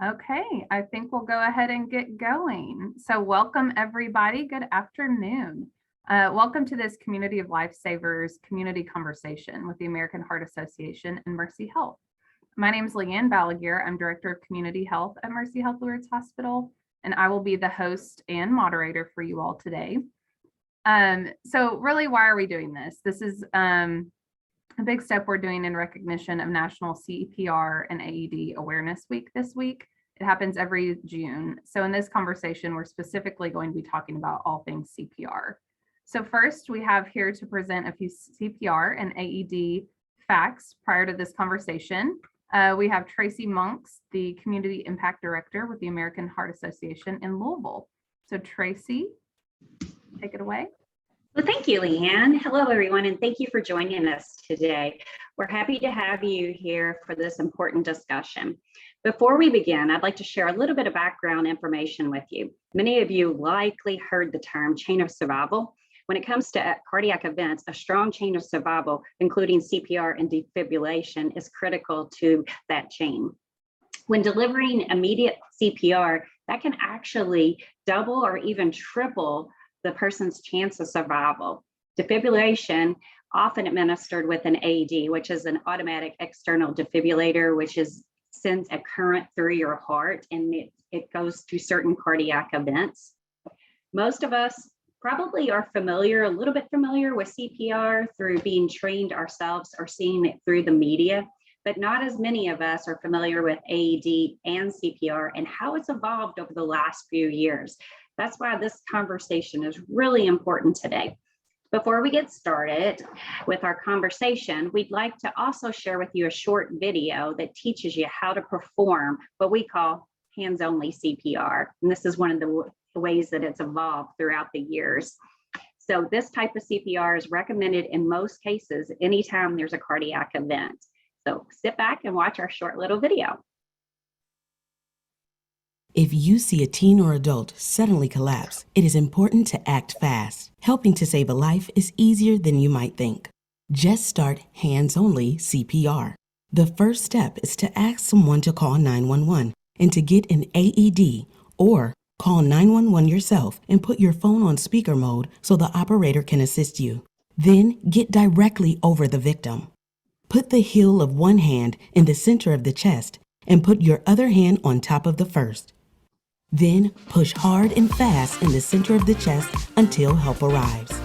Okay, I think we'll go ahead and get going. So welcome everybody, good afternoon. Welcome to this Community of Lifesavers community conversation with the American Heart Association and Mercy Health. My name is Leanne Balaguer. I'm Director of Community Health at Mercy Health Lourdes Hospital, and I will be the host and moderator for you all today. So really, why are we doing this? This is a big step we're doing in recognition of National CPR and AED Awareness Week this week. It happens every June. So in this conversation, we're specifically going to be talking about all things CPR. So first, we have here to present a few CPR and AED facts prior to this conversation. We have Tracy Monks, the Community Impact Director with the American Heart Association in Louisville. So Tracy, take it away. Well, thank you, Leanne. Hello, everyone, and thank you for joining us today. We're happy to have you here for this important discussion. Before we begin, I'd like to share a little bit of background information with you. Many of you likely heard the term chain of survival. When it comes to cardiac events, a strong chain of survival, including CPR and defibrillation, is critical to that chain. When delivering immediate CPR, that can actually double or even triple the person's chance of survival. Defibrillation, often administered with an AED, which is an automatic external defibrillator, which sends a current through your heart, and it goes through certain cardiac events. Most of us probably are a little bit familiar with CPR through being trained ourselves or seeing it through the media, but not as many of us are familiar with AED and CPR and how it's evolved over the last few years. That's why this conversation is really important today. Before we get started with our conversation, we'd like to also share with you a short video that teaches you how to perform what we call hands-only CPR. And this is one of the ways that it's evolved throughout the years. So this type of CPR is recommended in most cases anytime there's a cardiac event. So sit back and watch our short little video. If you see a teen or adult suddenly collapse, it is important to act fast. Helping to save a life is easier than you might think. Just start hands-only CPR. The first step is to ask someone to call 911 and to get an AED, or call 911 yourself and put your phone on speaker mode so the operator can assist you. Then get directly over the victim. Put the heel of one hand in the center of the chest and put your other hand on top of the first. Then push hard and fast in the center of the chest until help arrives.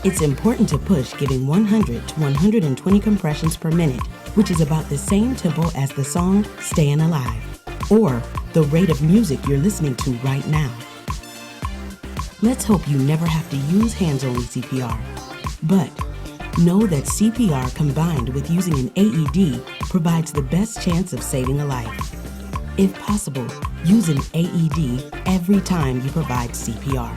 It's important to push giving 100 to 120 compressions per minute, which is about the same tempo as the song Staying Alive, or the rate of music you're listening to right now. Let's hope you never have to use hands-only CPR, but know that CPR combined with using an AED provides the best chance of saving a life. If possible, use an AED every time you provide CPR.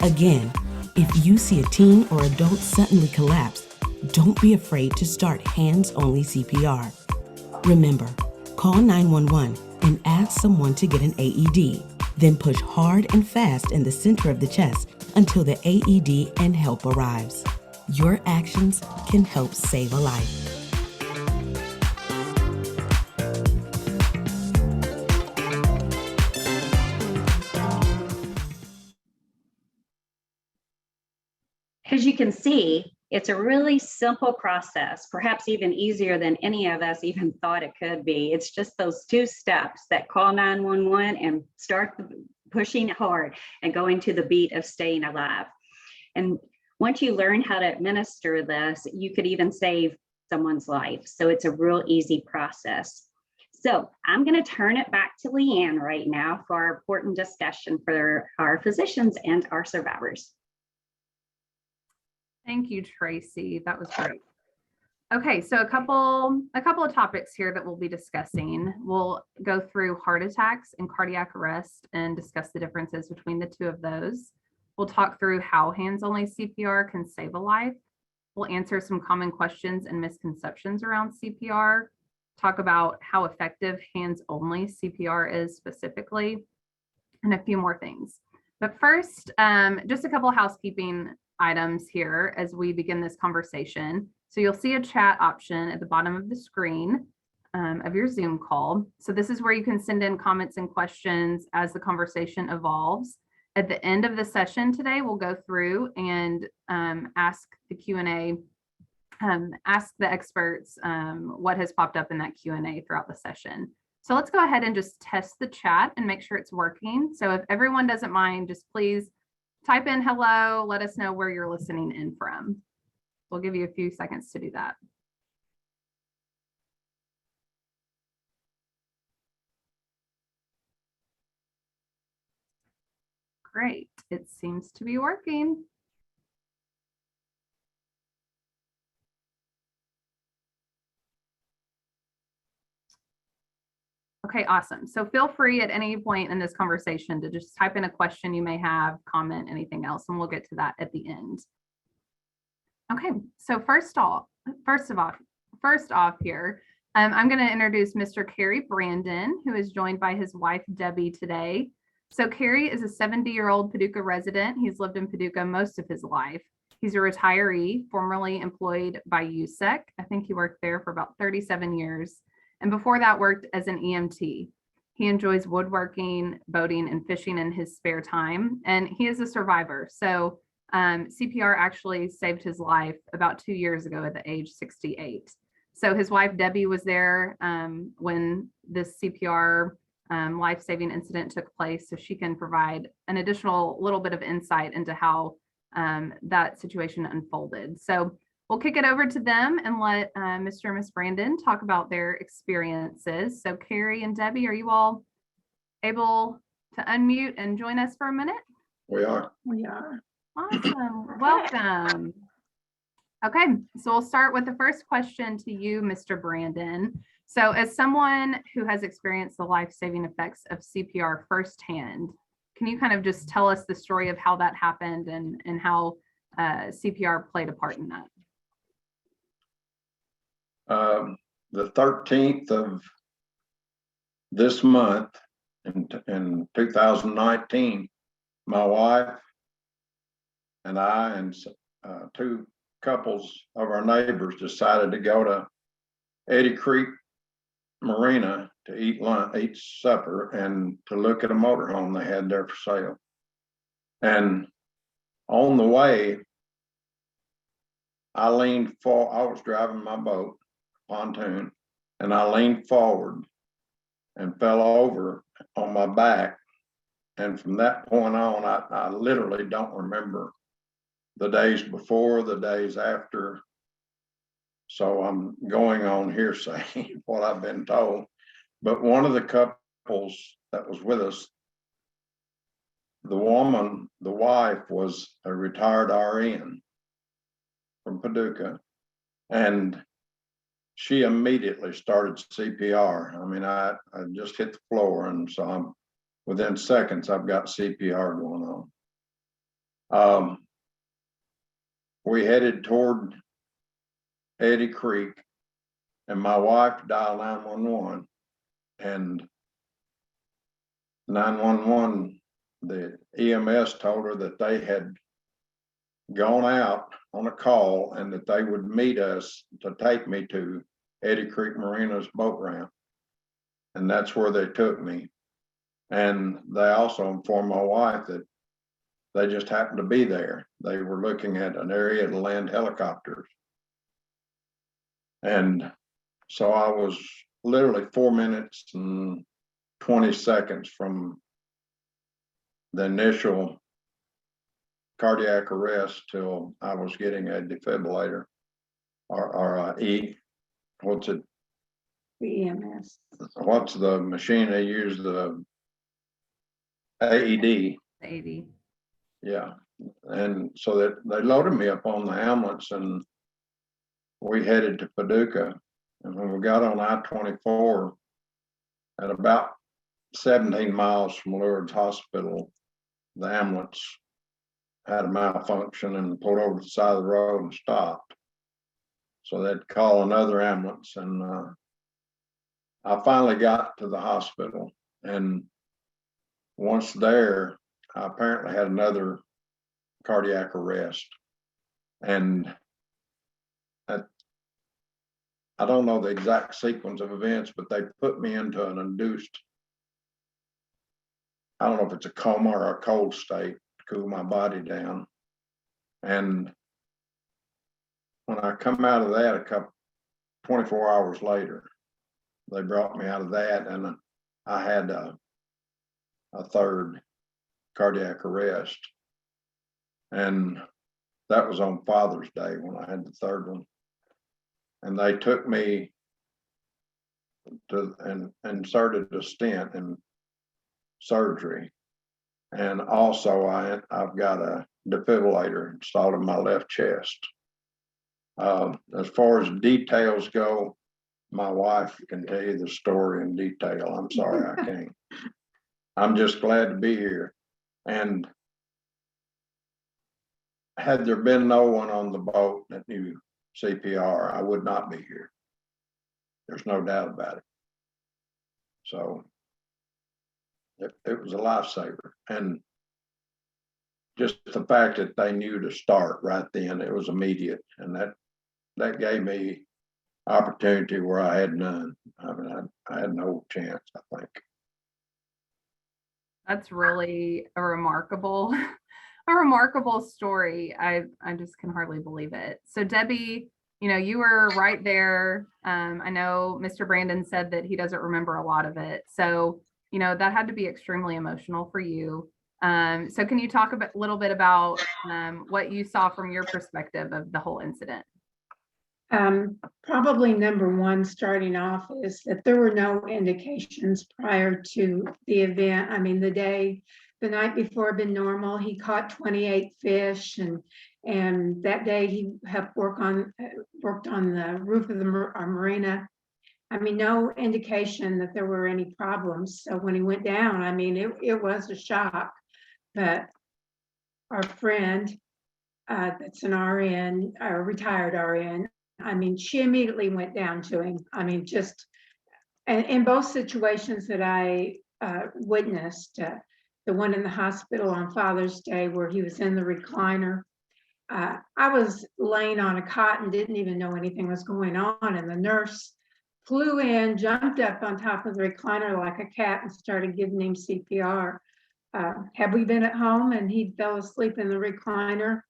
Again, if you see a teen or adult suddenly collapse, don't be afraid to start hands-only CPR. Remember, call 911 and ask someone to get an AED, then push hard and fast in the center of the chest until the AED and help arrives. Your actions can help save a life. As you can see, it's a really simple process, perhaps even easier than any of us even thought it could be. It's just those two steps that call 911 and start pushing hard and going to the beat of Staying Alive. And once you learn how to administer this, you could even save someone's life. So it's a real easy process. So I'm going to turn it back to Leanne right now for our important discussion for our physicians and our survivors. Thank you, Tracy. That was great. Okay, so a couple of topics here that we'll be discussing. We'll go through heart attacks and cardiac arrest and discuss the differences between the two of those. We'll talk through how hands-only CPR can save a life. We'll answer some common questions and misconceptions around CPR, talk about how effective hands-only CPR is specifically, and a few more things. But first, just a couple of housekeeping items here as we begin this conversation. So you'll see a chat option at the bottom of the screen. of your Zoom call. So this is where you can send in comments and questions as the conversation evolves. At the end of the session today, we'll go through and ask the Q&A, ask the experts what has popped up in that Q&A throughout the session. So let's go ahead and just test the chat and make sure it's working. So if everyone doesn't mind, just please type in hello, let us know where you're listening in from. We'll give you a few seconds to do that. Great, it seems to be working. Okay, awesome. So feel free at any point in this conversation to just type in a question you may have, comment, anything else, and we'll get to that at the end. Okay, so first off here, I'm going to introduce Mr. Carrie Brandon, who is joined by his wife, Debbie, today. So Carrie is a 70-year-old Paducah resident. He's lived in Paducah most of his life. He's a retiree, formerly employed by USEC. I think he worked there for about 37 years. And before that, worked as an EMT. He enjoys woodworking, boating, and fishing in his spare time. And he is a survivor. So CPR actually saved his life about 2 years ago at the age 68. So his wife, Debbie, was there when this CPR life-saving incident took place. So she can provide an additional little bit of insight into how that situation unfolded. So we'll kick it over to them and let Mr. and Ms. Brandon talk about their experiences. So Carrie and Debbie, are you all able to unmute and join us for a minute? We are. We are. Awesome. Welcome. Okay, so we'll start with the first question to you, Mr. Brandon. So as someone who has experienced the life-saving effects of CPR firsthand, can you kind of just tell us the story of how that happened and how CPR played a part in that? The 13th of this month in 2019, my wife and I and two couples of our neighbors decided to go to Eddy Creek Marina to eat lunch, eat supper, and to look at a motorhome they had there for sale. And on the way, I was driving my boat, pontoon, and I leaned forward and fell over on my back. And from that point on, I literally don't remember the days before, the days after. So I'm going on hearsay, what I've been told. But one of the couples that was with us, the wife was a retired RN from Paducah, and she immediately started CPR. I mean, I just hit the floor, and so within seconds, I've got CPR going on. We headed toward Eddy Creek, and my wife dialed 911, and 911, the EMS told her that they had gone out on a call and that they would meet us to take me to Eddy Creek Marina's boat ramp. And that's where they took me. And they also informed my wife that they just happened to be there. They were looking at an area to land helicopters. And so I was literally 4 minutes and 20 seconds from the initial cardiac arrest till I was getting a defibrillator or what's it? The EMS. What's the machine they use? The AED. AED. Yeah. And so that they loaded me up on the ambulance and we headed to Paducah. And when we got on I-24 at about 17 miles from Lourdes Hospital, the ambulance had a malfunction and pulled over to the side of the road and stopped. So they'd call another ambulance, and I finally got to the hospital. And once there, I apparently had another cardiac arrest. And I don't know the exact sequence of events, but they put me into an induced, I don't know if it's a coma or a cold state to cool my body down. And when I come out of that 24 hours later, they brought me out of that, and I had a third cardiac arrest. And that was on Father's Day when I had the third one. And they took me to and inserted a stent in surgery. And also I've got a defibrillator installed in my left chest. As far as details go, my wife can tell you the story in detail. I'm sorry, I can't. I'm just glad to be here. And had there been no one on the boat that knew CPR, I would not be here. There's no doubt about it. So it was a lifesaver. And just the fact that they knew to start right then, it was immediate. And that gave me opportunity where I had none. I mean, I had no chance, I think. That's really a remarkable story. I just can hardly believe it. So Debbie, you were right there. I know Mr. Brandon said that he doesn't remember a lot of it. So, that had to be extremely emotional for you. So can you talk a little bit about what you saw from your perspective of the whole incident? Probably number one, starting off, is that there were no indications prior to the event. I mean, the night before had been normal. He caught 28 fish, and that day he had worked on the roof of our marina. I mean, no indication that there were any problems. So when he went down, I mean, it was a shock. But our friend, that's an RN, a retired RN, I mean, she immediately went down to him. I mean, just, and in both situations that I witnessed, the one in the hospital on Father's Day where he was in the recliner, I was laying on a cot and didn't even know anything was going on. And the nurse flew in, jumped up on top of the recliner like a cat and started giving him CPR. Had we been at home and he fell asleep in the recliner,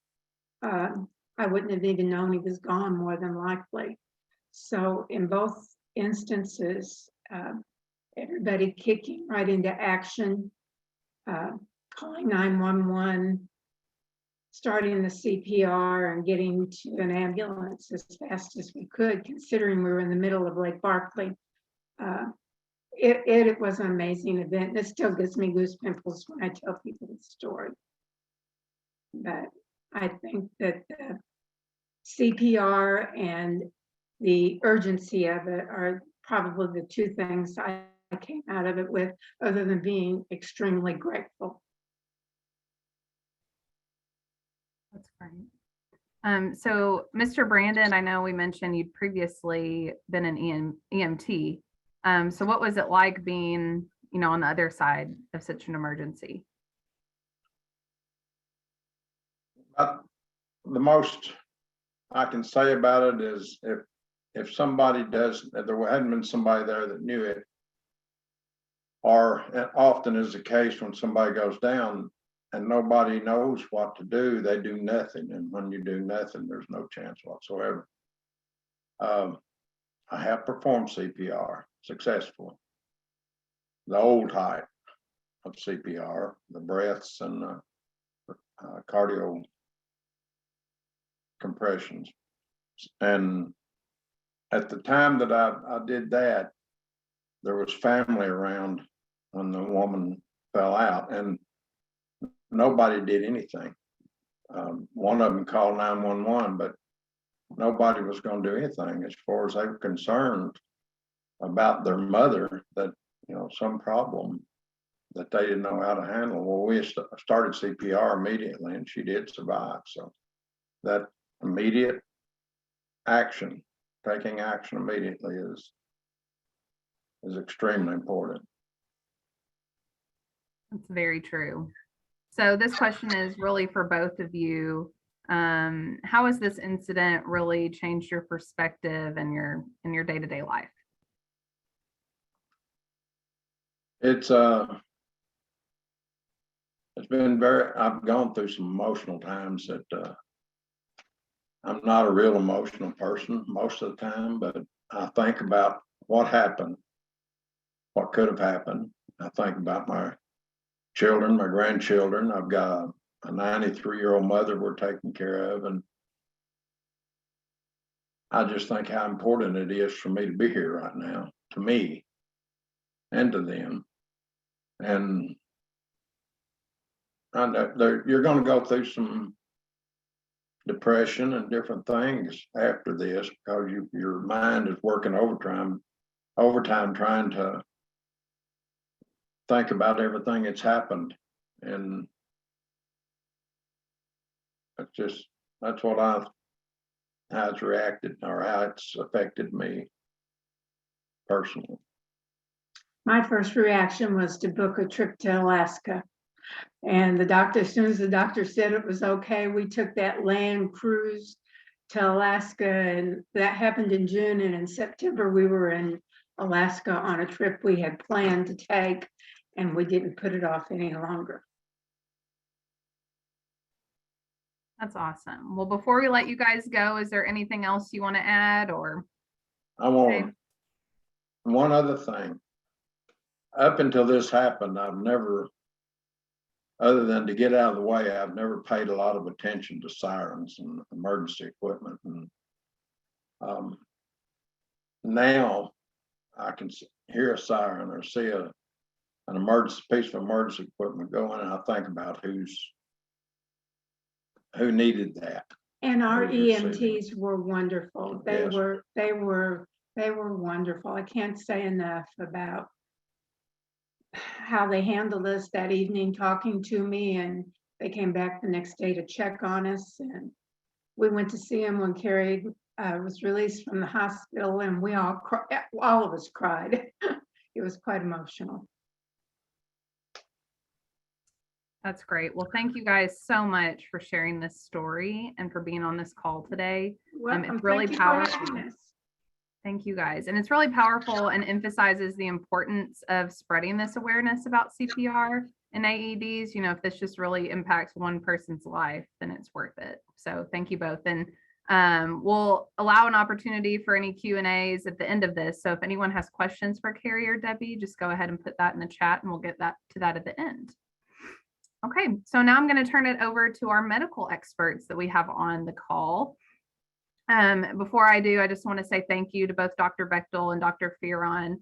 I wouldn't have even known he was gone, more than likely. So in both instances, everybody kicking right into action, calling 911, starting the CPR and getting to an ambulance as fast as we could, considering we were in the middle of Lake Barkley. It was an amazing event. It still gives me goosebumps when I tell people the story. But I think that the CPR and the urgency of it are probably the two things I came out of it with, other than being extremely grateful. That's great. So Mr. Brandon, I know we mentioned you'd previously been an EMT. So what was it like being, on the other side of such an emergency? The most I can say about it is if somebody does, if there hadn't been somebody there that knew it, or often is the case when somebody goes down and nobody knows what to do, they do nothing. And when you do nothing, there's no chance whatsoever. I have performed CPR successfully. The old type of CPR, the breaths and cardio compressions. And at the time that I did that, there was family around when the woman fell out, and nobody did anything. One of them called 911, but nobody was going to do anything as far as they were concerned about their mother, that, some problem that they didn't know how to handle. Well, we started CPR immediately, and she did survive. So that immediate action, taking action immediately is extremely important. That's very true. So this question is really for both of you. How has this incident really changed your perspective and your day-to-day life? It's been I've gone through some emotional times that I'm not a real emotional person most of the time, but I think about what happened, what could have happened. I think about my children, my grandchildren. I've got a 93-year-old mother we're taking care of, and I just think how important it is for me to be here right now, to me and to them. And I know you're going to go through some depression and different things after this, because your mind is working overtime trying to think about everything that's happened. And that's how it's reacted, or how it's affected me personally. My first reaction was to book a trip to Alaska. And as soon as the doctor said it was okay, we took that land cruise to Alaska, and that happened in June. And in September, we were in Alaska on a trip we had planned to take, and we didn't put it off any longer. That's awesome. Well, before we let you guys go, is there anything else you want to add, or? I want one other thing. Up until this happened, I've never, other than to get out of the way, I've never paid a lot of attention to sirens and emergency equipment. And now I can hear a siren or see an emergency piece of emergency equipment going, and I think about who needed that. And our Who received EMTs were wonderful. They Yes. were wonderful. I can't say enough about how they handled us that evening, talking to me, and they came back the next day to check on us. And we went to see him when Carrie was released from the hospital, and we all of us cried. It was quite emotional. That's great. Well, thank you guys so much for sharing this story and for being on this call today. It's really powerful. Thank you guys. And it's really powerful and emphasizes the importance of spreading this awareness about CPR and AEDs. You know, if this just really impacts one person's life, then it's worth it. So thank you both. And we'll allow an opportunity for any Q&As at the end of this. So if anyone has questions for Carrie or Debbie, just go ahead and put that in the chat, and we'll get to that at the end. Okay, so now I'm going to turn it over to our medical experts that we have on the call. Before I do, I just want to say thank you to both Dr. Bechtel and Dr. Fearon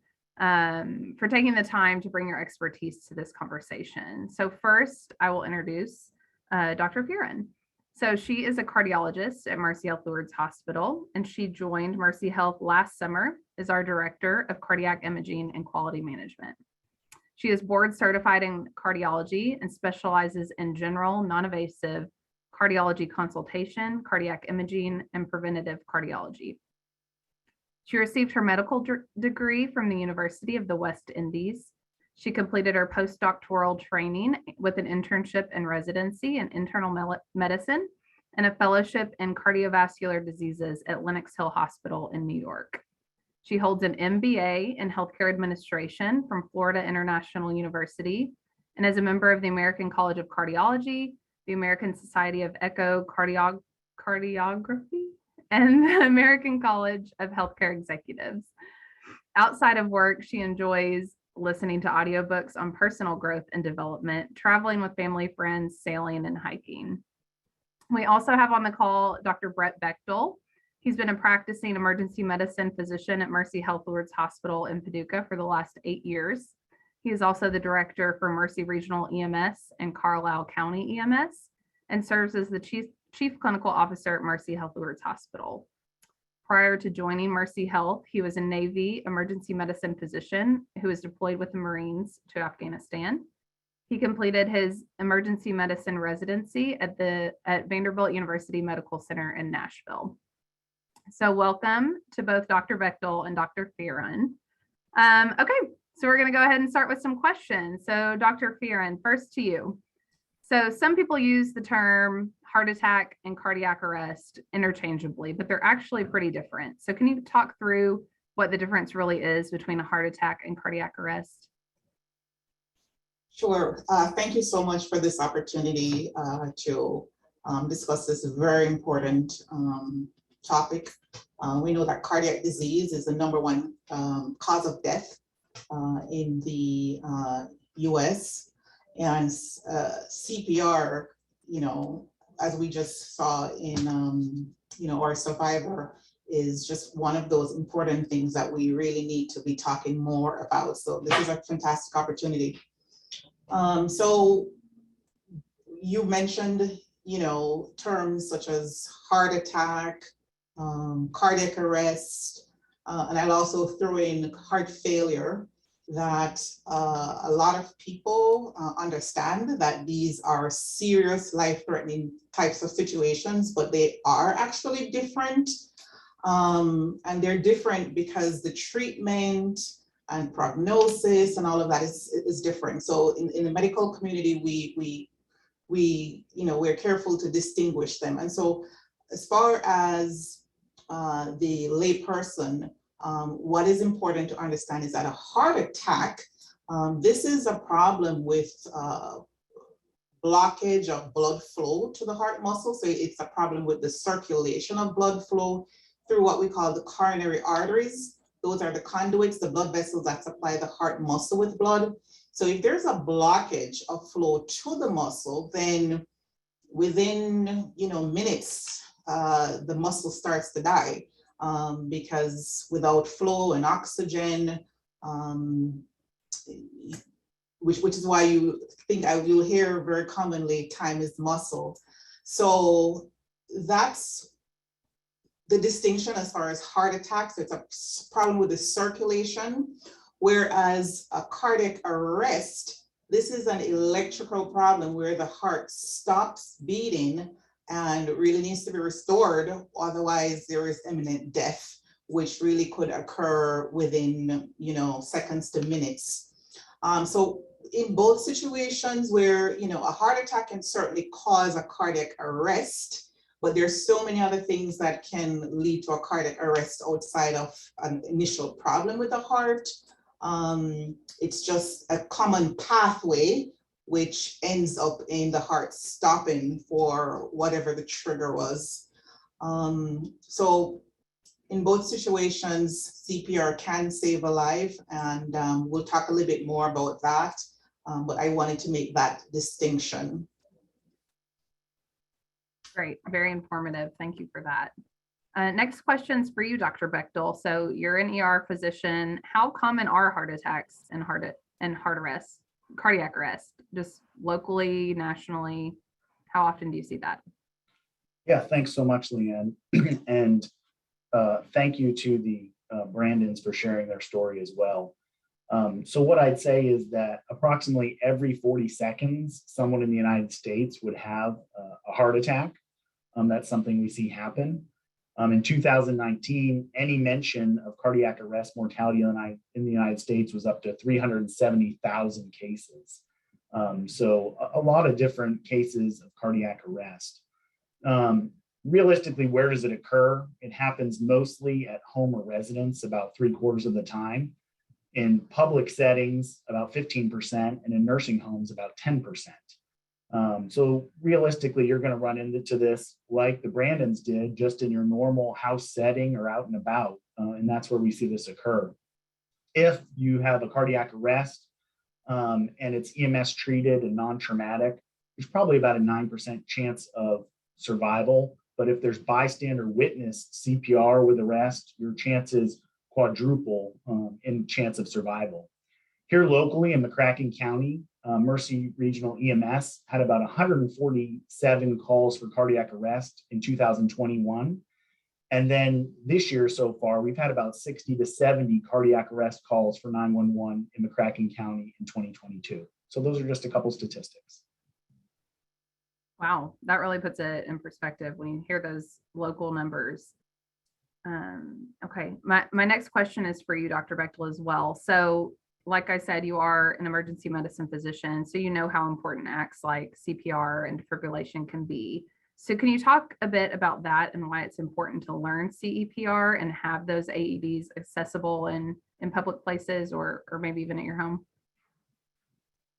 for taking the time to bring your expertise to this conversation. So first, I will introduce Dr. Fearon. So she is a cardiologist at Mercy Health Lourdes Hospital, and she joined Mercy Health last summer as our Director of Cardiac Imaging and Quality Management. She is board certified in cardiology and specializes in general, non-invasive cardiology consultation, cardiac imaging, and preventative cardiology. She received her medical degree from the University of the West Indies. She completed her postdoctoral training with an internship and residency in internal medicine and a fellowship in cardiovascular diseases at Lenox Hill Hospital in New York. She holds an MBA in healthcare administration from Florida International University and is a member of the American College of Cardiology, the American Society of Echocardiography, and the American College of Healthcare Executives. Outside of work, she enjoys listening to audiobooks on personal growth and development, traveling with family, friends, sailing, and hiking. We also have on the call Dr. Brett Bechtel. He's been a practicing emergency medicine physician at Mercy Health Lourdes Hospital in Paducah for the last 8 years. He is also the director for Mercy Regional EMS and Carlisle County EMS, and serves as the chief clinical officer at Mercy Health Lourdes Hospital. Prior to joining Mercy Health, he was a Navy emergency medicine physician who was deployed with the Marines to Afghanistan. He completed his emergency medicine residency at Vanderbilt University Medical Center in Nashville. So welcome to both Dr. Bechtel and Dr. Fearon. Okay, so we're going to go ahead and start with some questions. So Dr. Fearon, first to you. So some people use the term heart attack and cardiac arrest interchangeably, but they're actually pretty different. So can you talk through what the difference really is between a heart attack and cardiac arrest? Sure. Thank you so much for this opportunity to discuss this very important topic. We know that cardiac disease is the #1 cause of death in the US, and CPR, as we just saw in, our survivor, is just one of those important things that we really need to be talking more about. So this is a fantastic opportunity. So you mentioned, terms such as heart attack, cardiac arrest, and I'll also throw in heart failure, that a lot of people understand that these are serious life-threatening types of situations, but they are actually different. And they're different because the treatment and prognosis and all of that is different. So in the medical community, we're careful to distinguish them. And so as far as the layperson, what is important to understand is that a heart attack, this is a problem with blockage of blood flow to the heart muscle. So it's a problem with the circulation of blood flow through what we call the coronary arteries. Those are the conduits, the blood vessels that supply the heart muscle with blood. So if there's a blockage of flow to the muscle, then within minutes, the muscle starts to die, because without flow and oxygen, which is why you'll hear very commonly, time is muscle. So that's the distinction as far as heart attacks. It's a problem with the circulation, whereas a cardiac arrest, this is an electrical problem where the heart stops beating and really needs to be restored. Otherwise, there is imminent death, which really could occur within, seconds to minutes. So in both situations where, a heart attack can certainly cause a cardiac arrest, but there's so many other things that can lead to a cardiac arrest outside of an initial problem with the heart. It's just a common pathway, which ends up in the heart stopping for whatever the trigger was. So in both situations, CPR can save a life, and we'll talk a little bit more about that, but I wanted to make that distinction. Great, very informative. Thank you for that. Next question's for you, Dr. Bechtel. So you're an ER physician. How common are heart attacks and heart arrest, cardiac arrest, just locally, nationally? How often do you see that? Yeah, thanks so much, Leanne. And thank you to the Brandons for sharing their story as well. So what I'd say is that approximately every 40 seconds, someone in the United States would have a heart attack. That's something we see happen. In 2019, any mention of cardiac arrest mortality in the United States was up to 370,000 cases. So a lot of different cases of cardiac arrest. Realistically, where does it occur? It happens mostly at home or residence, about 3/4 of the time. In public settings, about 15%, and in nursing homes, about 10%. So realistically, you're going to run into this like the Brandons did, just in your normal house setting or out and about, and that's where we see this occur. If you have a cardiac arrest and it's EMS treated and non-traumatic, there's probably about a 9% chance of survival. But if there's bystander witness CPR with arrest, your chances quadruple in chance of survival. Here locally in McCracken County, Mercy Regional EMS had about 147 calls for cardiac arrest in 2021. And then this year so far, we've had about 60 to 70 cardiac arrest calls for 911 in McCracken County in 2022. So those are just a couple statistics. Wow, that really puts it in perspective when you hear those local numbers. Okay, my next question is for you, Dr. Bechtel, as well. So like I said, you are an emergency medicine physician, so you know how important acts like CPR and defibrillation can be. So can you talk a bit about that and why it's important to learn CEPR and have those AEDs accessible in public places or maybe even at your home?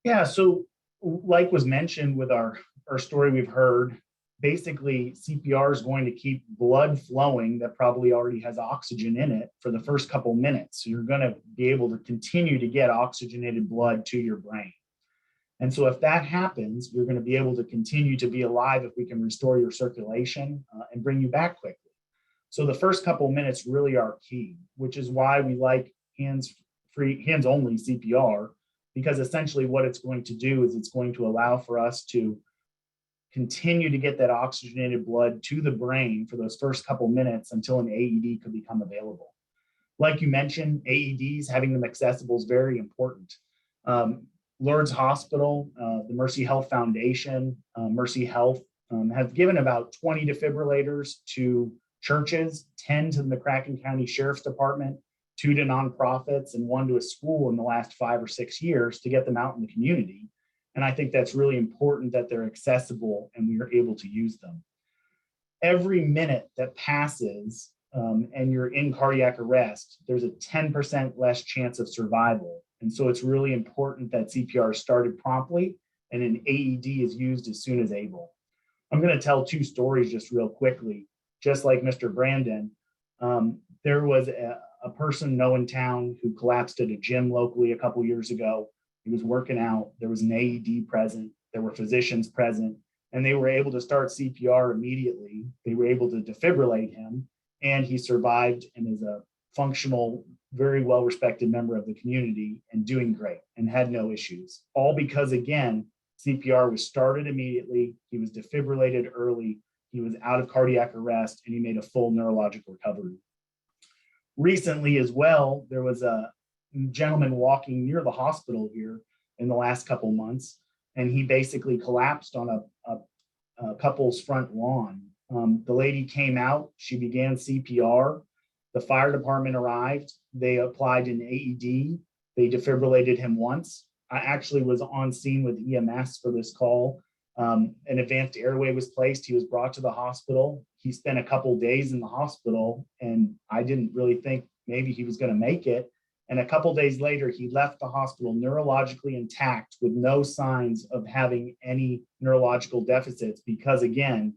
Yeah, so like was mentioned with our story we've heard, basically CPR is going to keep blood flowing that probably already has oxygen in it for the first couple minutes. So you're going to be able to continue to get oxygenated blood to your brain. And so if that happens, you're going to be able to continue to be alive if we can restore your circulation and bring you back quickly. So the first couple minutes really are key, which is why we like hands-only CPR, because essentially what it's going to do is it's going to allow for us to continue to get that oxygenated blood to the brain for those first couple minutes until an AED could become available. Like you mentioned, AEDs, having them accessible is very important. Lourdes Hospital, the Mercy Health Foundation, Mercy Health have given about 20 defibrillators to churches, 10 to the McCracken County Sheriff's Department, 2 to nonprofits, and 1 to a school in the last 5 or 6 years to get them out in the community. And I think that's really important that they're accessible and we are able to use them. Every minute that passes and you're in cardiac arrest, there's a 10% less chance of survival. And so it's really important that CPR is started promptly and an AED is used as soon as able. I'm going to tell 2 stories just real quickly. Just like Mr. Brandon, there was a person in town who collapsed at a gym locally a couple years ago. He was working out. There was an AED present. There were physicians present, and they were able to start CPR immediately. They were able to defibrillate him, and he survived and is a functional, very well-respected member of the community and doing great and had no issues. All because, again, CPR was started immediately. He was defibrillated early. He was out of cardiac arrest, and he made a full neurologic recovery. Recently as well, there was a gentleman walking near the hospital here in the last couple months, and he basically collapsed on a couple's front lawn. The lady came out, she began CPR. The fire department arrived, they applied an AED, they defibrillated him once. I actually was on scene with EMS for this call. An advanced airway was placed, he was brought to the hospital. He spent a couple days in the hospital, and I didn't really think maybe he was going to make it. And a couple days later, he left the hospital neurologically intact with no signs of having any neurological deficits because, again,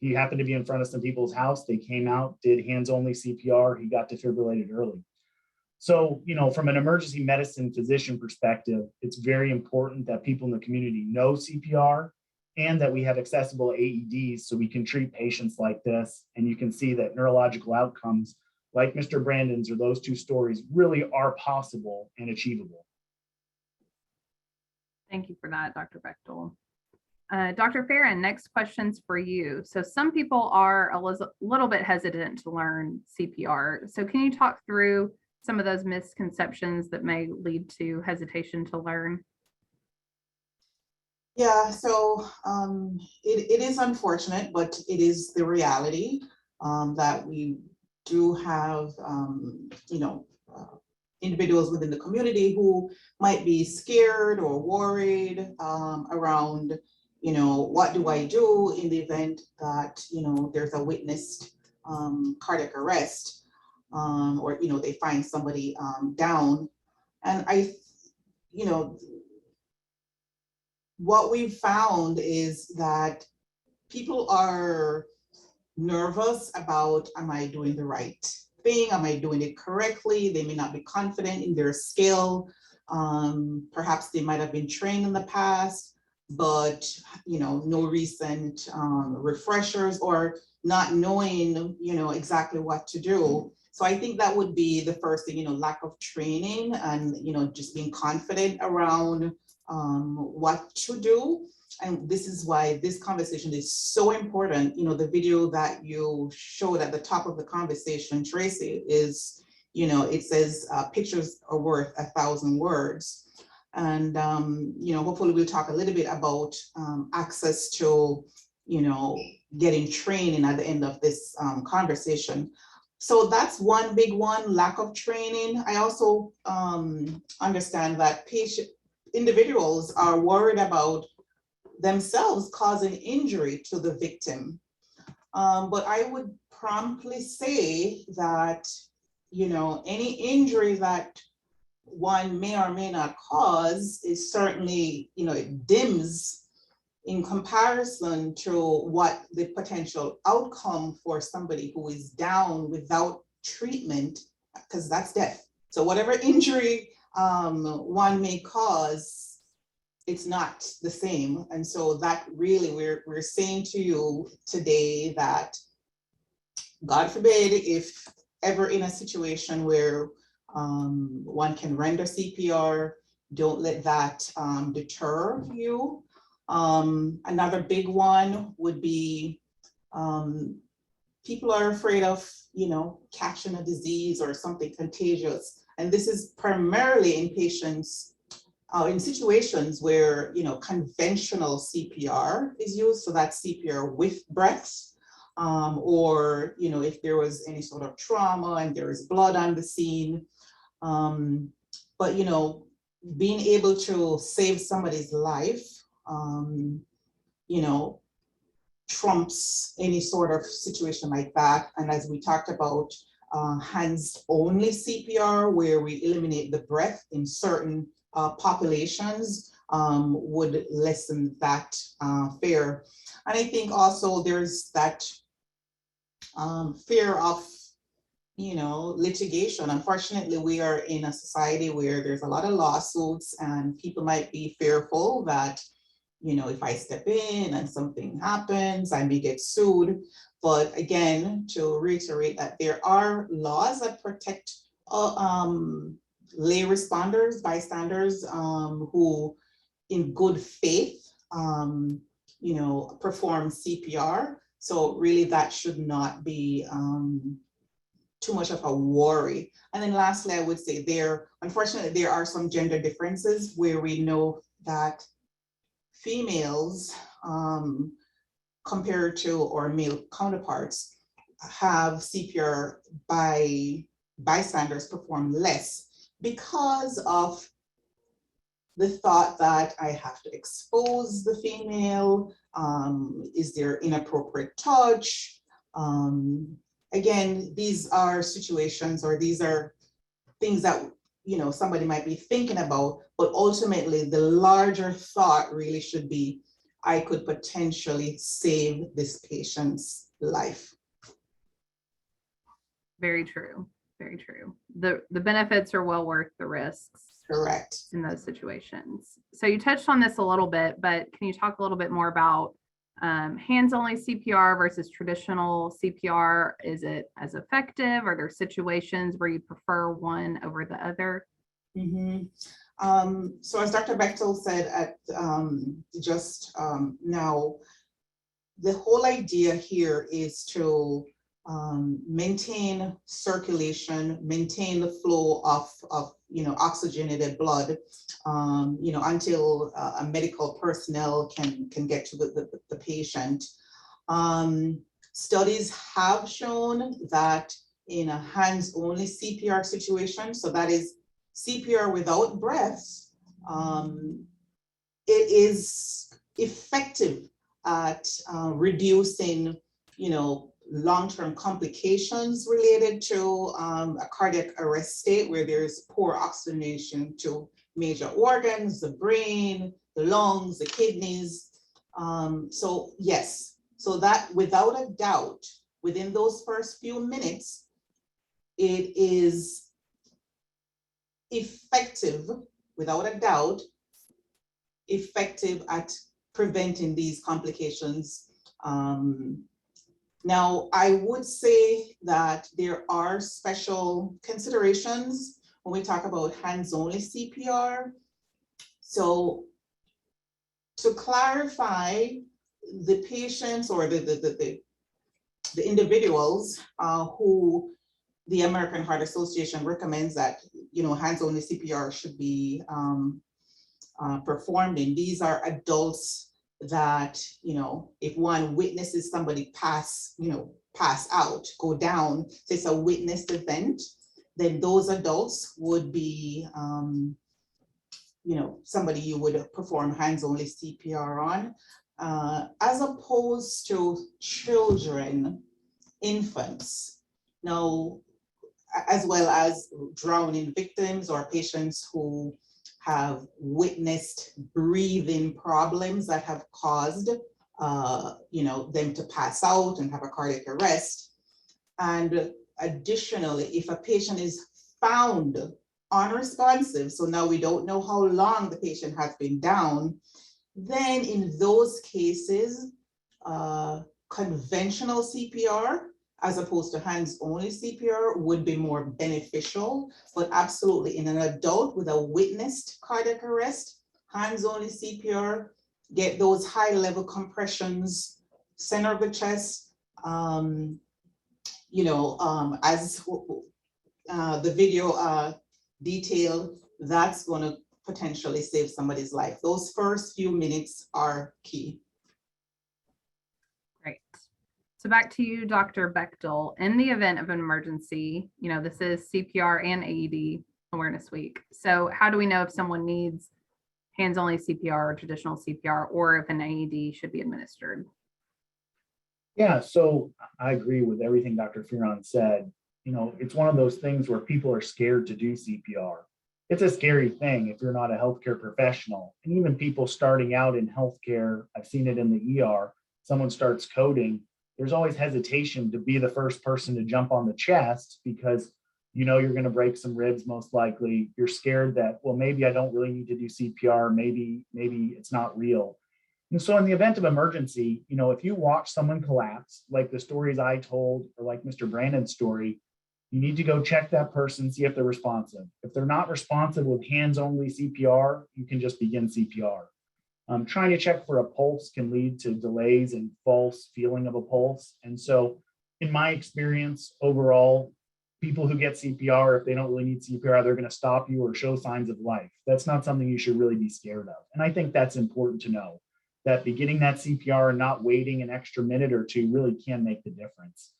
he happened to be in front of some people's house. They came out, did hands-only CPR. He got defibrillated early. So, from an emergency medicine physician perspective, it's very important that people in the community know CPR and that we have accessible AEDs so we can treat patients like this. And you can see that neurological outcomes like Mr. Brandon's or those 2 stories really are possible and achievable. Thank you for that, Dr. Bechtel. Dr. Farron, next question's for you. So some people are a little bit hesitant to learn CPR. So can you talk through some of those misconceptions that may lead to hesitation to learn? Yeah, so it is unfortunate, but it is the reality that we do have, individuals within the community who might be scared or worried around, what do I do in the event that, there's a witnessed cardiac arrest or, they find somebody down. And what we've found is that people are nervous about, am I doing the right thing? Am I doing it correctly? They may not be confident in their skill. Perhaps they might have been trained in the past, but no recent refreshers or not knowing, exactly what to do. So I think that would be the first thing, lack of training and, just being confident around what to do. And this is why this conversation is so important. The video that you showed at the top of the conversation, Tracy, is, it says pictures are worth 1,000 words. And, hopefully we'll talk a little bit about access to, getting training at the end of this conversation. So that's one big one, lack of training. I also individuals are worried about themselves causing injury to the victim. But I would promptly say that, any injury that one may or may not cause is certainly, it dims in comparison to what the potential outcome for somebody who is down without treatment, because that's death. So whatever injury one may cause, it's not the same. And so that really, we're saying to you today that, God forbid, if ever in a situation where one can render CPR, don't let that deter you. Another big one would be people are afraid of, catching a disease or something contagious. And this is primarily in patients, in situations where, conventional CPR is used. So that's CPR with breaths, or, if there was any sort of trauma and there is blood on the scene. But, being able to save somebody's life, trumps any sort of situation like that. And as we talked about, hands-only CPR, where we eliminate the breath in certain populations, would lessen that fear. And I think also there's that fear of, litigation. Unfortunately, we are in a society where there's a lot of lawsuits, and people might be fearful that, if I step in and something happens, I may get sued. But again, to reiterate that there are laws that protect lay responders, bystanders, who in good faith, perform CPR. So really that should not be too much of a worry. And then lastly, I would say unfortunately, there are some gender differences where we know that females, compared to our male counterparts, have CPR by bystanders perform less because of the thought that I have to expose the female. Is there inappropriate touch? Again, these are situations, or these are things that somebody might be thinking about, but ultimately the larger thought really should be, I could potentially save this patient's life. Very true. Very true. The benefits are well worth the risks. Correct. In those situations. So you touched on this a little bit, but can you talk a little bit more about hands-only CPR versus traditional CPR? Is it as effective? Are there situations where you prefer one over the other? So as Dr. Bechtel said just now, the whole idea here is to maintain circulation, maintain the flow of oxygenated blood, until a medical personnel can get to the patient. Studies have shown that in a hands-only CPR situation, so that is CPR without breaths, it is effective at reducing, long-term complications related to a cardiac arrest state where there's poor oxygenation to major organs, the brain, the lungs, the kidneys. So yes, so that without a doubt, within those first few minutes, it is effective, without a doubt, effective at preventing these complications. Now, I would say that there are special considerations when we talk about hands-only CPR. So to clarify, the patients or the individuals who the American Heart Association recommends that, hands-only CPR should be performed in, these are adults that, if one witnesses somebody pass out, go down, so it's a witnessed event, then those adults would be somebody you would perform hands-only CPR on, as opposed to children, infants. Now, as well as drowning victims or patients who have witnessed breathing problems that have caused them to pass out and have a cardiac arrest. And additionally, if a patient is found unresponsive, so now we don't know how long the patient has been down, then in those cases, conventional CPR as opposed to hands-only CPR would be more beneficial. But absolutely, in an adult with a witnessed cardiac arrest, hands-only CPR, get those high-level compressions, center of the chest, as the video detailed, that's going to potentially save somebody's life. Those first few minutes are key. Great. So back to you, Dr. Bechtel. In the event of an emergency, this is CPR and AED Awareness Week. So how do we know if someone needs hands-only CPR or traditional CPR, or if an AED should be administered? Yeah, so I agree with everything Dr. Fearon said. It's one of those things where people are scared to do CPR. It's a scary thing if you're not a healthcare professional. And even people starting out in healthcare, I've seen it in the ER, someone starts coding, there's always hesitation to be the first person to jump on the chest because you're going to break some ribs most likely. You're scared that, well, maybe I don't really need to do CPR. Maybe it's not real. And so in the event of emergency, if you watch someone collapse, like the stories I told, or like Mr. Brandon's story, you need to go check that person, see if they're responsive. If they're not responsive with hands-only CPR, you can just begin CPR. Trying to check for a pulse can lead to delays and false feeling of a pulse. And so in my experience, overall, people who get CPR, if they don't really need CPR, they're going to stop you or show signs of life. That's not something you should really be scared of. And I think that's important to know, that beginning that CPR and not waiting an extra minute or two really can make the difference.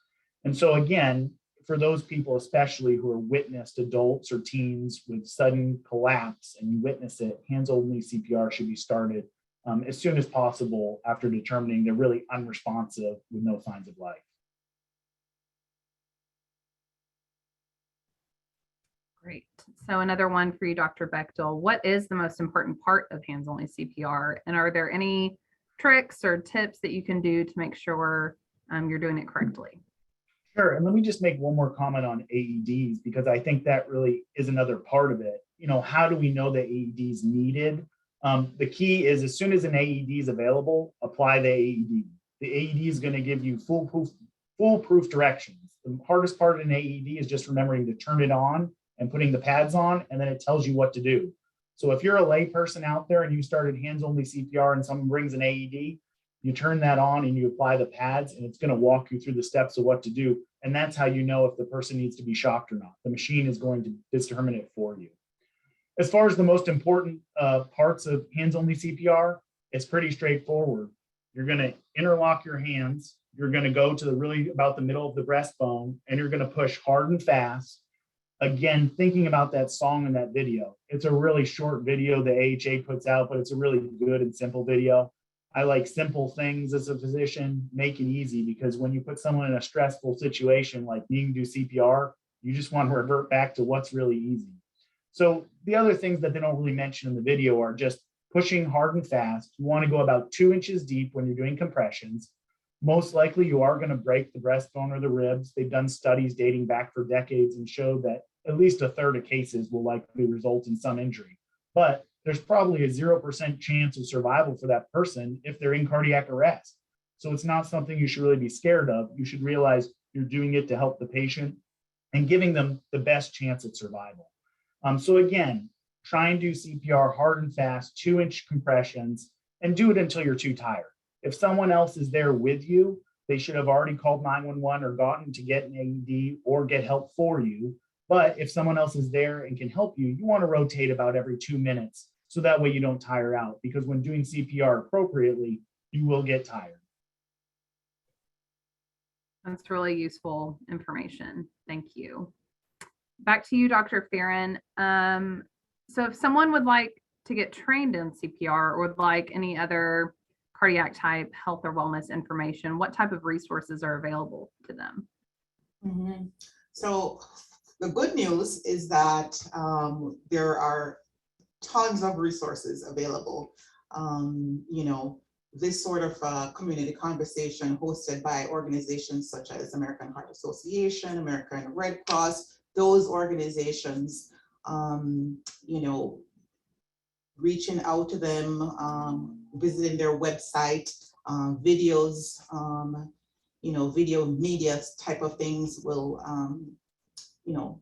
And so again, for those people, especially who are witnessed adults or teens with sudden collapse and you witness it, hands-only CPR should be started as soon as possible after determining they're really unresponsive with no signs of life. Great. So another one for you, Dr. Bechtel. What is the most important part of hands-only CPR? And are there any tricks or tips that you can do to make sure you're doing it correctly? Sure. And let me just make one more comment on AEDs, because I think that really is another part of it. How do we know that AED is needed? The key is, as soon as an AED is available, apply the AED. The AED is going to give you foolproof directions. The hardest part in an AED is just remembering to turn it on and putting the pads on, and then it tells you what to do. So if you're a lay person out there and you started hands-only CPR and someone brings an AED, you turn that on and you apply the pads, and it's going to walk you through the steps of what to do. And that's how you know if the person needs to be shocked or not. The machine is going to determine it for you. As far as the most important parts of hands-only CPR, it's pretty straightforward. You're going to interlock your hands. You're going to go to about the middle of the breastbone, and you're going to push hard and fast. Again, thinking about that song in that video. It's a really short video the AHA puts out, but it's a really good and simple video. I like simple things as a physician. Make it easy, because when you put someone in a stressful situation like needing to do CPR, you just want to revert back to what's really easy. So the other things that they don't really mention in the video are just pushing hard and fast. You want to go about 2 inches deep when you're doing compressions. Most likely you are going to break the breastbone or the ribs. They've done studies dating back for decades and showed that at least a third of cases will likely result in some injury. But there's probably a 0% chance of survival for that person if they're in cardiac arrest. So it's not something you should really be scared of. You should realize you're doing it to help the patient and giving them the best chance at survival. So again, try and do CPR hard and fast, 2-inch compressions, and do it until you're too tired. If someone else is there with you, they should have already called 911 or gotten to get an AED or get help for you. But if someone else is there and can help you, you want to rotate about every 2 minutes, so that way you don't tire out, because when doing CPR appropriately, you will get tired. That's really useful information. Thank you. Back to you, Dr. Fearon. So if someone would like to get trained in CPR or like any other cardiac type health or wellness information, what type of resources are available to them? Mhm. So the good news is that there are tons of resources available. You know, this sort of community conversation hosted by organizations such as American Heart Association, American Red Cross, those organizations, you know, reaching out to them, visiting their website, videos, you know, video media type of things will, you know,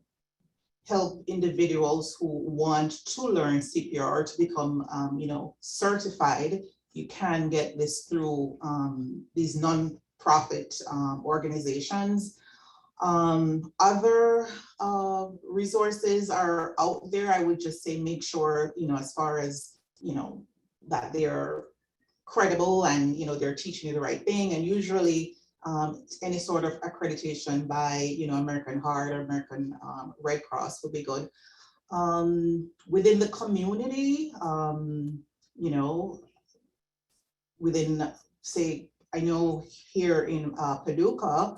help individuals who want to learn CPR to become, you know, certified. You can get this through these non-profit organizations. Other resources are out there. I would just say make sure, you know, as far as, you know, that they're credible and, you know, they're teaching you the right thing. And usually any sort of accreditation by, you know, American Heart or American Red Cross would be good. Within the community, you know, within, say, I know here in Paducah,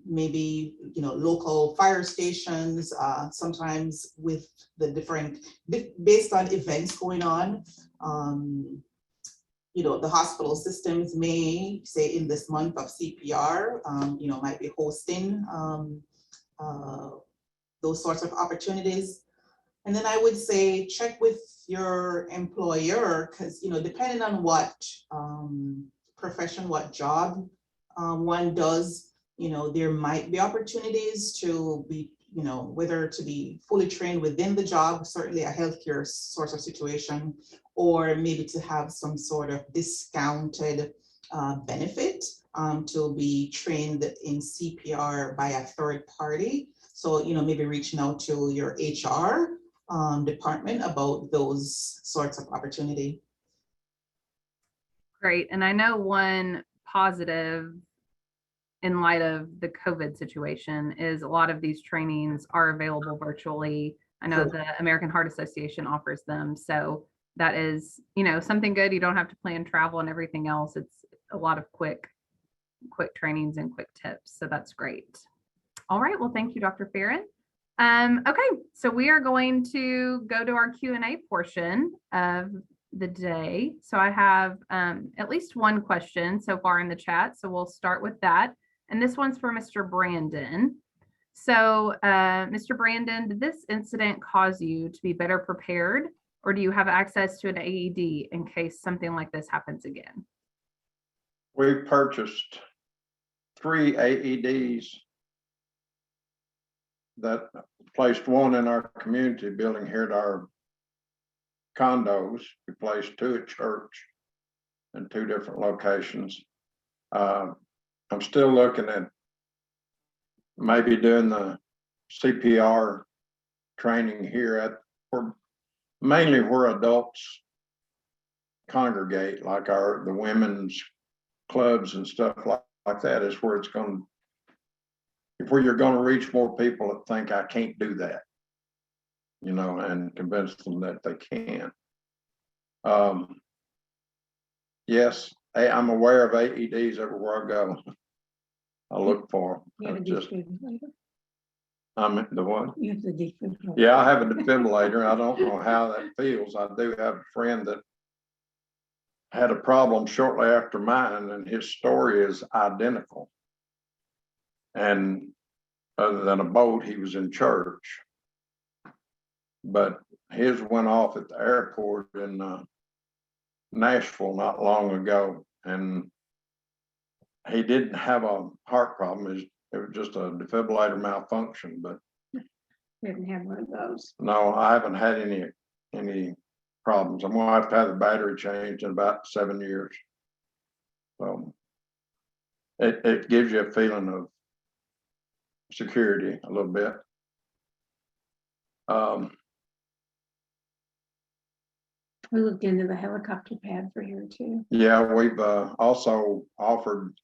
maybe, you know, local fire stations, sometimes with the different, based on events going on, you know, the hospital systems may say in this month of CPR, you know, might be hosting those sorts of opportunities. And then I would say check with your employer, because, you know, depending on what profession, what job one does, you know, there might be opportunities to be, you know, whether to be fully trained within the job, certainly a healthcare sort of situation, or maybe to have some sort of discounted benefit to be trained in CPR by a third party. So, you know, maybe reaching out to your HR department about those sorts of opportunity. Great. And I know one positive in light of the COVID situation is a lot of these trainings are available virtually. I know the American Heart Association offers them. So that is, you know, something good. You don't have to plan travel and everything else. It's a lot of quick trainings and quick tips. So that's great. All right. Well, thank you, Dr. Farron. Okay, so we are going to go to our Q&A portion of the day. So I have at least one question so far in the chat. So we'll start with that. And this one's for Mr. Brandon. So Mr. Brandon, did this incident cause you to be better prepared, or do you have access to an AED in case something like this happens again? We purchased 3 AEDs that placed one in our community building here at our condos. We placed 2 at church in 2 different locations. I'm still looking at maybe doing the CPR training here at mainly where adults congregate, like the women's clubs and stuff like that is where it's going to, where you're going to reach more people that think I can't do that, you know, and convince them that they can. Yes, I'm aware of AEDs everywhere I go. I look for them. I'm the one. You have the defibrillator. Yeah, I have a defibrillator. I don't know how that feels. I do have a friend that had a problem shortly after mine, and his story is identical. And other than a boat, he was in church. But his went off at the airport in Nashville not long ago, and he didn't have a heart problem. It was just a defibrillator malfunction. But Didn't have one of those. no, I haven't had any problems. I'm gonna have to have the battery changed in about 7 years. So it gives you a feeling of security a little bit. We looked into the helicopter pad for here too. Yeah, we've also offered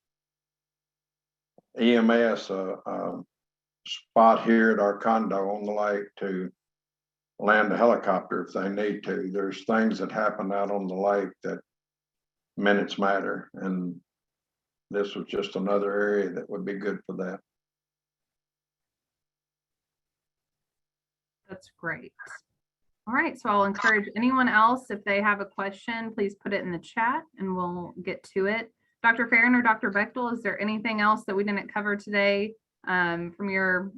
EMS a spot here at our condo on the lake to land a helicopter if they need to. There's things that happen out on the lake that minutes matter, and this was just another area that would be good for that. That's great. All right, so I'll encourage anyone else, if they have a question, please put it in the chat and we'll get to it. Dr. Farron or Dr. Bechtel, is there anything else that we didn't cover today from your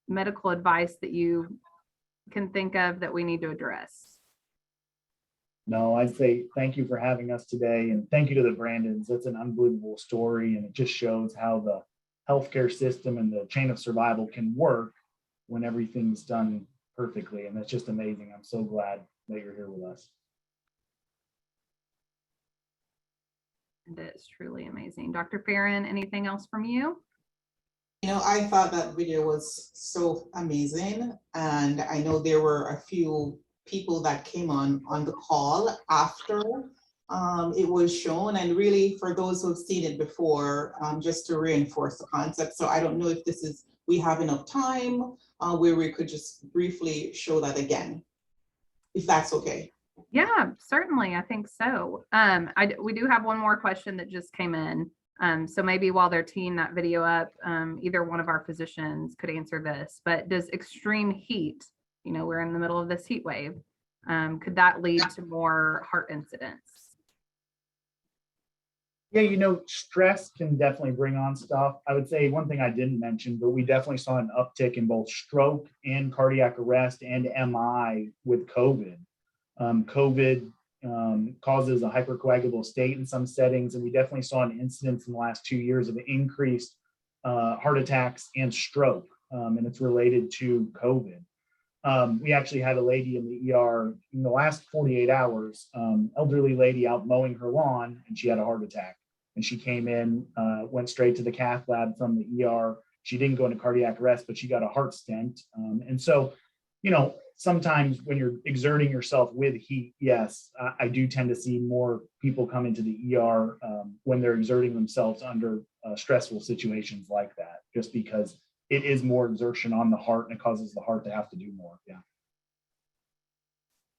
medical advice that you can think of that we need to address? No, I'd say thank you for having us today, and thank you to the Brandons. That's an unbelievable story, and it just shows how the healthcare system and the chain of survival can work when everything's done perfectly, and that's just amazing. I'm so glad that you're here with us. And it's truly amazing. Dr. Farron, anything else from you? You know, I thought that video was so amazing, and I know there were a few people that came on the call after it was shown, and really for those who have seen it before, just to reinforce the concept. So I don't know if we have enough time where we could just briefly show that again, if that's okay. Yeah, certainly. I think so. We do have one more question that just came in. So maybe while they're teeing that video up, either one of our physicians could answer this, but does extreme heat, we're in the middle of this heat wave, could that lead to more heart incidents? Yeah, stress can definitely bring on stuff. I would say one thing I didn't mention, but we definitely saw an uptick in both stroke and cardiac arrest and MI with COVID. COVID causes a hypercoagulable state in some settings, and we definitely saw an incidence in the last 2 years of increased heart attacks and stroke, and it's related to COVID. We actually had a lady in the ER in the last 48 hours, elderly lady out mowing her lawn, and she had a heart attack. And she came in, went straight to the cath lab from the ER. She didn't go into cardiac arrest, but she got a heart stent. And so, sometimes when you're exerting yourself with heat, yes, I do tend to see more people come into the ER when they're exerting themselves under stressful situations like that, just because it is more exertion on the heart and it causes the heart to have to do more. Yeah.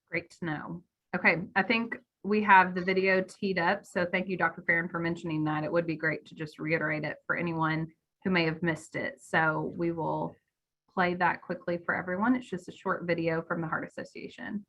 Great to know. Okay, I think we have the video teed up. So thank you, Dr. Farron, for mentioning that. It would be great to just reiterate it for anyone who may have missed it. So we will play that quickly for everyone. It's just a short video from the Heart Association.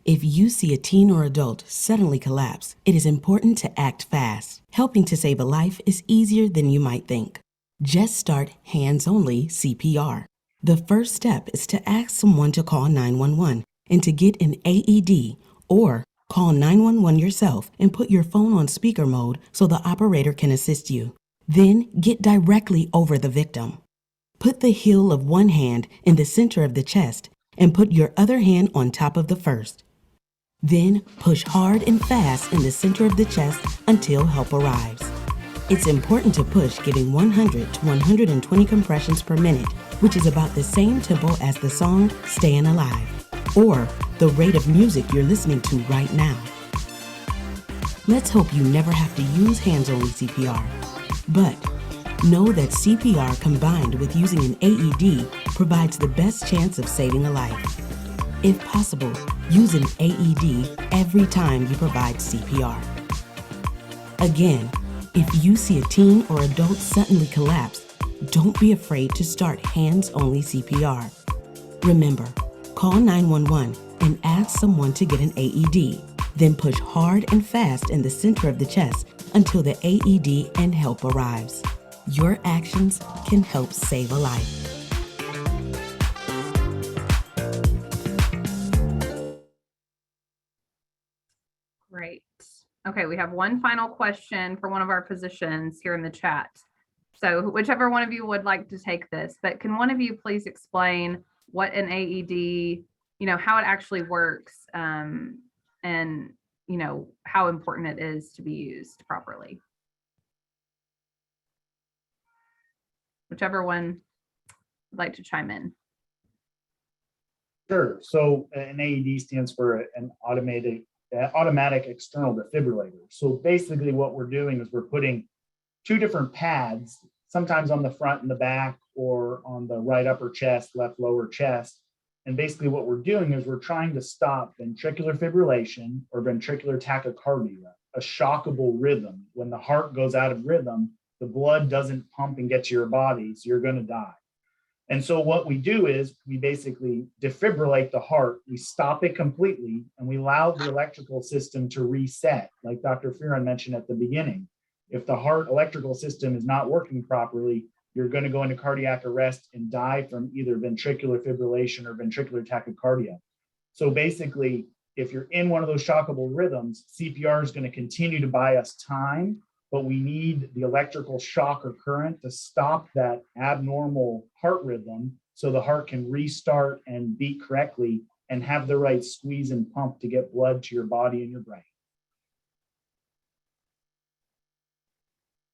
If you see a teen or adult suddenly collapse, it is important to act fast. Helping to save a life is easier than you might think. Just start hands-only CPR. The first step is to ask someone to call 911 and to get an AED, or call 911 yourself and put your phone on speaker mode so the operator can assist you. Then get directly over the victim. Put the heel of one hand in the center of the chest and put your other hand on top of the first. Then push hard and fast in the center of the chest until help arrives. It's important to push, giving 100 to 120 compressions per minute, which is about the same tempo as the song Staying Alive, or the rate of music you're listening to right now. Let's hope you never have to use hands-only CPR. But know that CPR combined with using an AED provides the best chance of saving a life. If possible, use an AED every time you provide CPR. Again, if you see a teen or adult suddenly collapse, don't be afraid to start hands-only CPR. Remember, call 911 and ask someone to get an AED. Then push hard and fast in the center of the chest until the AED and help arrives. Your actions can help save a life. Great. Okay, we have one final question for one of our physicians here in the chat. So whichever one of you would like to take this, but can one of you please explain what an AED, how it actually works, and how important it is to be used properly? Whichever one would like to chime in. Sure. So an AED stands for an automatic external defibrillator. So basically what we're doing is we're putting two different pads, sometimes on the front and the back, or on the right upper chest, left lower chest. And basically what we're doing is we're trying to stop ventricular fibrillation or ventricular tachycardia, a shockable rhythm. When the heart goes out of rhythm, the blood doesn't pump and get to your body, so you're going to die. And so what we do is we basically defibrillate the heart, we stop it completely, and we allow the electrical system to reset, like Dr. Fearon mentioned at the beginning. If the heart electrical system is not working properly, you're going to go into cardiac arrest and die from either ventricular fibrillation or ventricular tachycardia. So basically, if you're in one of those shockable rhythms, CPR is going to continue to buy us time, but we need the electrical shock or current to stop that abnormal heart rhythm so the heart can restart and beat correctly and have the right squeeze and pump to get blood to your body and your brain.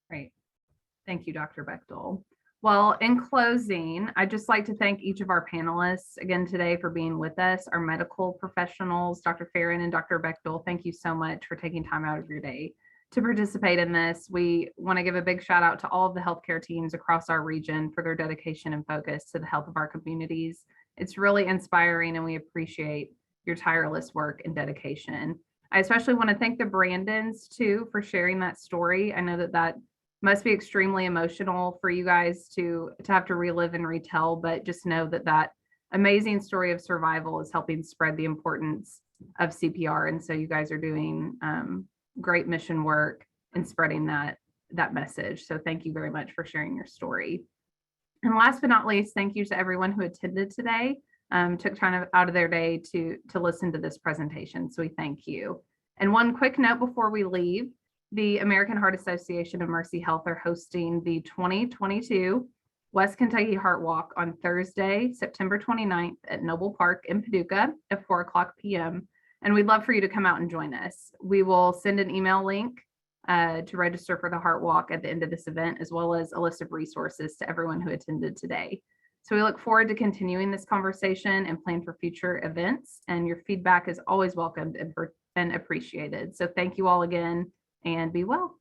Great. Thank you, Dr. Bechtel. Well, in closing, I'd just like to thank each of our panelists again today for being with us, our medical professionals, Dr. Fearon and Dr. Bechtel. Thank you so much for taking time out of your day to participate in this. We want to give a big shout out to all of the healthcare teams across our region for their dedication and focus to the health of our communities. It's really inspiring and we appreciate your tireless work and dedication. I especially want to thank the Brandons too for sharing that story. I know that must be extremely emotional for you guys to have to relive and retell, but just know that amazing story of survival is helping spread the importance of CPR. And so you guys are doing great mission work and spreading that message. So thank you very much for sharing your story. And last but not least, thank you to everyone who attended today, took time out of their day to listen to this presentation. So we thank you. And one quick note before we leave, the American Heart Association and Mercy Health are hosting the 2022 West Kentucky Heart Walk on Thursday, September 29th at Noble Park in Paducah at 4:00 p.m. And we'd love for you to come out and join us. We will send an email link to register for the Heart Walk at the end of this event, as well as a list of resources to everyone who attended today. So we look forward to continuing this conversation and plan for future events. And your feedback is always welcomed and appreciated. So thank you all again and be well.